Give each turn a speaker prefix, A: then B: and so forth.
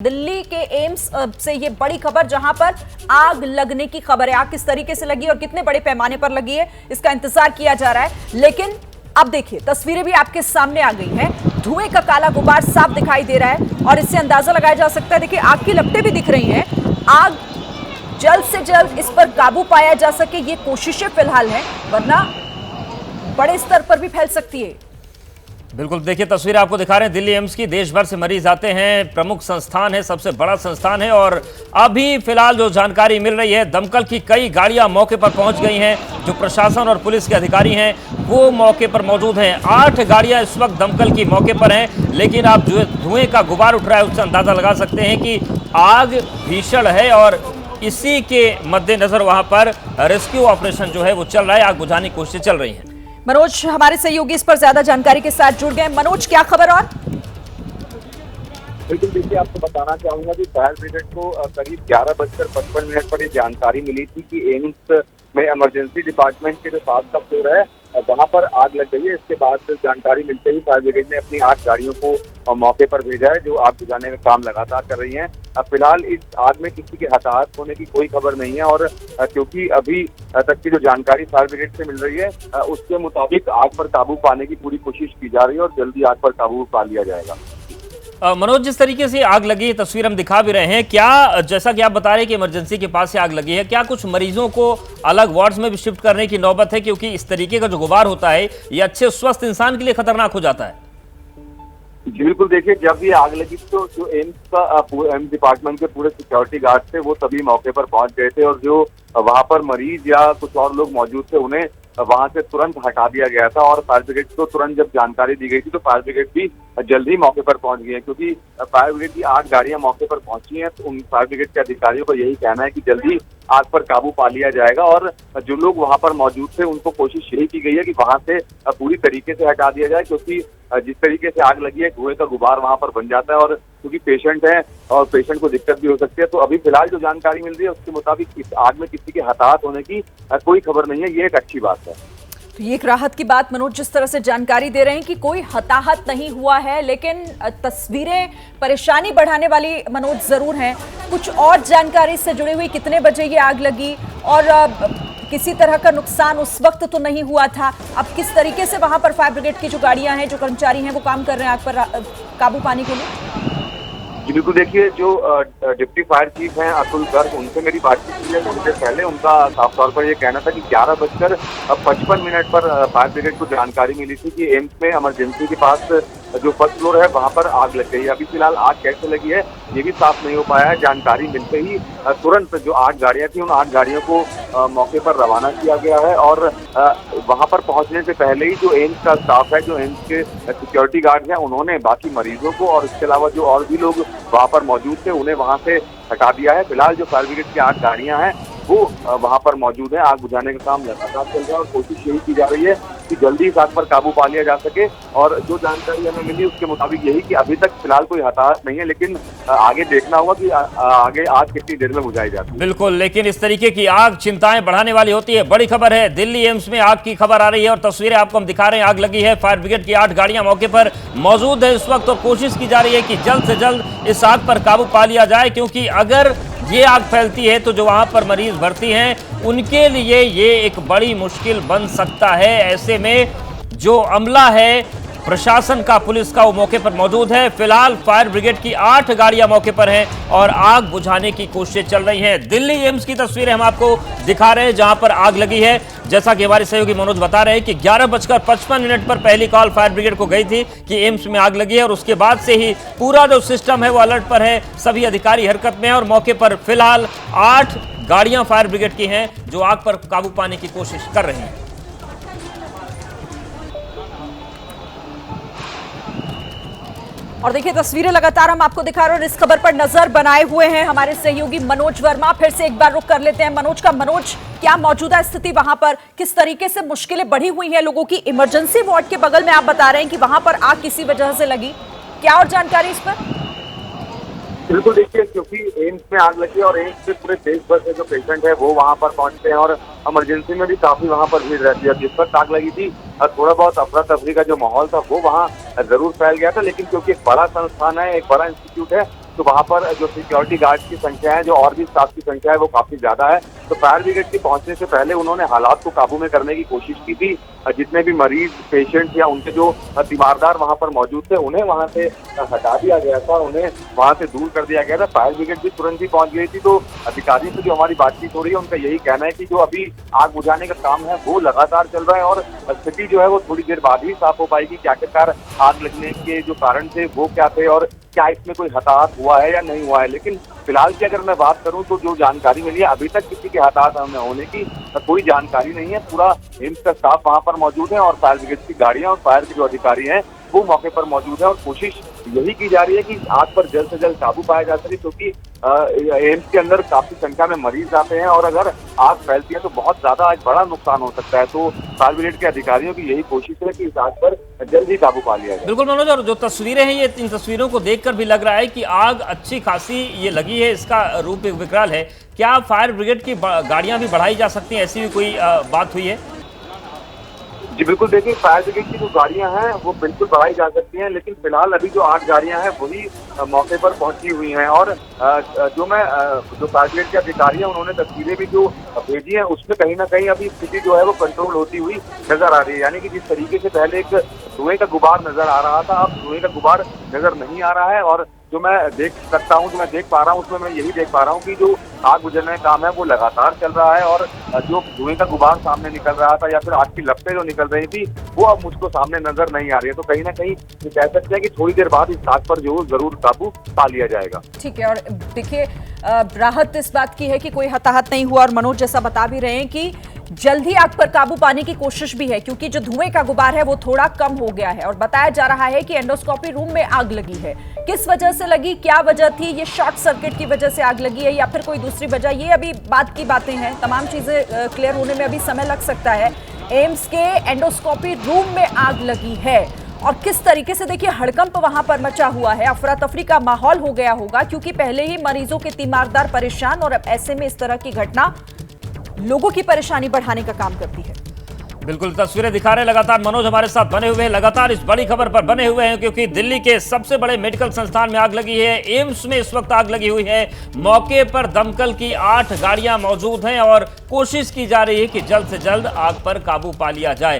A: दिल्ली के एम्स से ये बड़ी खबर, जहां पर आग लगने की खबर है। आग किस तरीके से लगी और कितने बड़े पैमाने पर लगी है, इसका इंतजार किया जा रहा है। लेकिन अब देखिए, तस्वीरें भी आपके सामने आ गई हैं। धुएं का काला गुबार साफ दिखाई दे रहा है और इससे अंदाजा लगाया जा सकता है। देखिए, आग की लपटें भी दिख रही हैं। आग जल्द से जल्द इस पर काबू पाया जा सके, ये कोशिशें फिलहाल हैं, वरना बड़े स्तर पर भी फैल सकती है।
B: बिल्कुल, देखिए तस्वीर आपको दिखा रहे हैं दिल्ली एम्स की। देश भर से मरीज आते हैं, प्रमुख संस्थान है, सबसे बड़ा संस्थान है। और अभी फिलहाल जो जानकारी मिल रही है, दमकल की कई गाड़ियां मौके पर पहुंच गई हैं। जो प्रशासन और पुलिस के अधिकारी हैं वो मौके पर मौजूद हैं। 8 गाड़ियां इस वक्त दमकल की मौके पर हैं। लेकिन आप जो धुएं का गुबार उठ रहा है उससे अंदाजा लगा सकते हैं कि आग भीषण है और इसी के मद्देनजर वहां पर रेस्क्यू ऑपरेशन जो है वो चल रहा है। आग बुझाने की कोशिशें चल रही हैं।
A: मनोज हमारे सहयोगी इस पर ज्यादा जानकारी के साथ जुड़ गए। मनोज, क्या खबर? और
C: बिल्कुल, देखिए आपको बताना चाहूंगा कि फायर ब्रिगेड को करीब 11:55 पर ये जानकारी मिली थी कि एम्स में इमरजेंसी डिपार्टमेंट के जो 7 का फ्लोर है वहां पर आग लग गई है। इसके बाद जानकारी मिलते ही फायर ब्रिगेड ने अपनी 8 गाड़ियों को मौके पर भेजा है, जो आग बुझाने का काम लगातार कर रही हैं। फिलहाल इस आग में किसी के हताहत होने की कोई खबर नहीं है और क्योंकि अभी तक की जो जानकारी फायर ब्रिगेड से मिल रही है उसके मुताबिक आग पर काबू पाने की पूरी कोशिश की जा रही है और जल्दी आग पर काबू पा लिया जाएगा।
B: मनोज, जिस तरीके से आग लगी, तस्वीर हम दिखा भी रहे हैं, क्या जैसा कि आप बता रहे हैं कि इमरजेंसी के पास से आग लगी है, क्या कुछ मरीजों को अलग वार्ड्स में भी शिफ्ट करने की नौबत है? क्योंकि इस तरीके का जो गुबार होता है ये अच्छे स्वस्थ इंसान के लिए खतरनाक हो जाता है।
C: जी बिल्कुल, देखिए जब ये आग लगी तो जो एम्स डिपार्टमेंट के पूरे सिक्योरिटी गार्ड थे वो सभी मौके पर पहुंच गए थे और जो वहां पर मरीज या कुछ और लोग मौजूद थे उन्हें वहां से तुरंत हटा दिया गया था। और फायर ब्रिगेड को तुरंत जब जानकारी दी गई थी तो फायर ब्रिगेड भी जल्दी मौके पर पहुंच गई है। क्योंकि फायर ब्रिगेड की 8 गाड़ियां मौके पर पहुंची हैं तो उन फायर ब्रिगेड के अधिकारियों का यही कहना है कि जल्दी आग पर काबू पा लिया जाएगा। और जो लोग वहां पर मौजूद थे उनको कोशिश यही की गई है कि वहां से पूरी तरीके से हटा दिया जाए, क्योंकि जिस तरीके से आग लगी है धुएं का गुबार वहां पर बन जाता है और क्योंकि पेशेंट है और पेशेंट को दिक्कत भी हो सकती है। तो अभी फिलहाल जो जानकारी मिल रही है उसके मुताबिक इस आग में किसी के हताहत होने की कोई खबर नहीं है। ये एक अच्छी बात है।
A: तो ये एक राहत की बात, मनोज, जिस तरह से जानकारी दे रहे हैं कि कोई हताहत नहीं हुआ है। लेकिन तस्वीरें परेशानी बढ़ाने वाली, मनोज, जरूर हैं। कुछ और जानकारी से जुड़ी हुई, कितने बजे ये आग लगी और किसी तरह का नुकसान उस वक्त तो नहीं हुआ था? अब किस तरीके से वहां पर फायर ब्रिगेड की जो गाड़ियां हैं, जो कर्मचारी हैं, वो काम कर रहे हैं आग पर काबू पाने के लिए?
C: जी बिल्कुल, देखिए जो डिप्टी फायर चीफ हैं अतुल गर्ग, उनसे मेरी बातचीत हुई है थोड़ी देर पहले। उनका साफ तौर पर ये कहना था कि 11:55 पर फायर ब्रिगेड को जानकारी मिली थी कि एम्स में इमरजेंसी के पास जो फर्स्ट फ्लोर है वहां पर आग लग गई है। अभी फिलहाल आग कैसे लगी है ये भी साफ नहीं हो पाया है। जानकारी मिलते ही तुरंत जो 8 गाड़ियां थी उन 8 गाड़ियों को मौके पर रवाना किया गया है और वहां पर पहुंचने से पहले ही जो एम्स का स्टाफ है, जो एम्स के सिक्योरिटी गार्ड हैं, उन्होंने बाकी मरीजों को और इसके अलावा जो और भी लोग वहां पर मौजूद थे उन्हें वहां से हटा दिया है। फिलहाल जो फायर ब्रिगेड की 8 गाड़ियां हैं वो वहां पर मौजूद है। आग बुझाने का काम लगातार चल रहा है और कोशिश यही की जा रही है कि जल्दी इस आग पर काबू पा लिया जा सके। और जो जानकारी हमें मिली उसके मुताबिक यही कि अभी तक फिलहाल कोई हताहत नहीं है, लेकिन आगे देखना होगा कि आगे आग कितनी देर में बुझाई जाती है।
B: बिल्कुल, लेकिन इस तरीके की आग चिंताएं बढ़ाने वाली होती है। बड़ी खबर है, दिल्ली एम्स में आग की खबर आ रही है और तस्वीरें आपको हम दिखा रहे हैं। आग लगी है, फायर ब्रिगेड की 8 गाड़ियां मौके पर मौजूद है इस वक्त और कोशिश की जा रही है कि जल्द से जल्द इस आग पर काबू पा लिया जाए। क्योंकि अगर ये आग फैलती है तो जो वहां पर मरीज भर्ती हैं उनके लिए ये एक बड़ी मुश्किल बन सकता है। ऐसे में जो अमला है प्रशासन का, पुलिस का, वो मौके पर मौजूद है। फिलहाल फायर ब्रिगेड की 8 गाड़ियां मौके पर हैं और आग बुझाने की कोशिशें चल रही हैं। दिल्ली एम्स की तस्वीरें हम आपको दिखा रहे हैं जहां पर आग लगी है। जैसा कि हमारे सहयोगी मनोज बता रहे हैं कि 11:55 पर पहली कॉल फायर ब्रिगेड को गई थी कि एम्स में आग लगी है और उसके बाद से ही पूरा जो सिस्टम है वो अलर्ट पर है। सभी अधिकारी हरकत में हैं और मौके पर फिलहाल 8 गाड़ियां फायर ब्रिगेड की हैं जो आग पर काबू पाने की कोशिश कर रही हैं।
A: और देखिए, तस्वीरें लगातार हम आपको दिखा रहे हैं और इस खबर पर नजर बनाए हुए हैं हमारे सहयोगी मनोज वर्मा। फिर से एक बार रुक कर लेते हैं मनोज का। मनोज, क्या मौजूदा स्थिति वहां पर, किस तरीके से मुश्किलें बढ़ी हुई हैं लोगों की? इमरजेंसी वार्ड के बगल में आप बता रहे हैं कि वहां पर आग किसी वजह से लगी, क्या और जानकारी इस पर?
C: बिल्कुल, देखिए क्योंकि एम्स में आग लगी और एम्स से पूरे देश भर से जो पेशेंट है वो वहां पर पहुंचते हैं और इमरजेंसी में भी काफी वहां पर भीड़ रहती है। जिस वक्त आग लगी थी थोड़ा बहुत अफरा तफरी का जो माहौल था वो वहां जरूर फैल गया था, लेकिन क्योंकि एक बड़ा संस्थान है, एक बड़ा इंस्टीट्यूट है, तो वहां पर जो सिक्योरिटी गार्ड की संख्या है, जो और भी स्टाफ की संख्या है, वो काफी ज्यादा है। तो फायर ब्रिगेड के पहुंचने से पहले उन्होंने हालात को काबू में करने की कोशिश की थी। जितने भी मरीज, पेशेंट या उनके जो तीमारदार वहां पर मौजूद थे, उन्हें वहां से हटा दिया गया था, उन्हें वहां से दूर कर दिया गया था। फायर ब्रिगेड भी तुरंत ही पहुंच गई थी। तो अधिकारियों से जो हमारी बातचीत हो रही है, उनका यही कहना है कि जो अभी आग बुझाने का काम है वो लगातार चल रहा है और स्थिति जो है वो थोड़ी देर बाद ही साफ हो पाएगी कि आखिरकार आग लगने के जो कारण थे वो क्या थे और क्या इसमें कोई हताहत हुआ है या नहीं हुआ है। लेकिन फिलहाल की अगर मैं बात करूं तो जो जानकारी मिली है, अभी तक किसी के हताहत होने की कोई जानकारी नहीं है। पूरा एम्स का स्टाफ वहां पर मौजूद है और फायर ब्रिगेड की गाड़ियां और फायर के जो अधिकारी हैं वो मौके पर मौजूद है और कोशिश यही की जा रही है कि आग पर जल्द से जल्द काबू पाया जा सके, क्योंकि एम्स के अंदर काफी संख्या में मरीज आते हैं और अगर आग फैलती है तो बहुत ज्यादा आज बड़ा नुकसान हो सकता है। तो फायर ब्रिगेड के अधिकारियों की यही कोशिश है कि इस आग पर जल्द ही काबू पा लिया जाए।
B: बिल्कुल मनोज, और जो तस्वीरें हैं ये इन तस्वीरों को देखकर भी लग रहा है कि आग अच्छी खासी ये लगी है, इसका रूप एक विकराल है। क्या फायर ब्रिगेड की गाड़ियां भी बढ़ाई जा सकती हैं, ऐसी भी कोई बात हुई है?
C: जी बिल्कुल, देखिए फायर ब्रिगेड की जो गाड़ियां हैं वो बिल्कुल बढ़ाई जा सकती हैं, लेकिन फिलहाल अभी जो 8 गाड़ियां हैं वही मौके पर पहुंची हुई हैं। और जो फायर ब्रिगेड के अधिकारी हैं उन्होंने तस्वीरें भी जो भेजी हैं उसमें कहीं ना कहीं अभी स्थिति जो है वो कंट्रोल होती हुई नजर आ रही है। यानी कि जिस तरीके से पहले एक धुएं का गुबार नजर आ रहा था, अब धुएं का गुबार नजर नहीं आ रहा है। और जो मैं देख सकता हूँ, जो मैं देख पा रहा हूँ, उसमें मैं यही देख पा रहा हूँ कि जो आग बुझाने का काम है वो लगातार चल रहा है और जो धुएं का गुबार सामने निकल रहा था या फिर आग की लपटें जो निकल रही थी वो अब मुझको सामने नजर नहीं आ रही है। तो कहीं ना कहीं ये कह सकते हैं कि थोड़ी देर बाद इस आग पर जो जरूर काबू पा लिया जाएगा।
A: ठीक है, और देखिए राहत इस बात की है कि कोई हताहत नहीं हुआ और मनोज जैसा बता भी रहे हैं कि जल्द ही आग पर काबू पाने की कोशिश भी है, क्योंकि जो धुएं का गुबार है वो थोड़ा कम हो गया है। और बताया जा रहा है कि एंडोस्कोपी रूम में आग लगी है। किस वजह से लगी, क्या वजह थी, ये शॉर्ट सर्किट की वजह से आग लगी है या फिर कोई दूसरी वजह, ये अभी बात की बातें हैं। तमाम चीजें क्लियर होने में अभी समय लग सकता है। एम्स के एंडोस्कोपी रूम में आग लगी है और किस तरीके से देखिए हड़कंप वहां पर मचा हुआ है, अफरा तफरी का माहौल हो गया होगा, क्योंकि पहले ही मरीजों के तीमारदार परेशान और अब ऐसे में इस तरह की घटना लोगों की परेशानी बढ़ाने का काम करती है।
B: बिल्कुल, तस्वीरें दिखा रहे हैं लगातार मनोज हमारे साथ बने हुए हैं, लगातार इस बड़ी खबर पर बने हुए हैं, क्योंकि दिल्ली के सबसे बड़े मेडिकल संस्थान में आग लगी है। एम्स में इस वक्त आग लगी हुई है। मौके पर दमकल की 8 गाड़ियां मौजूद हैं और कोशिश की जा रही है कि जल्द से जल्द आग पर काबू पा लिया जाए।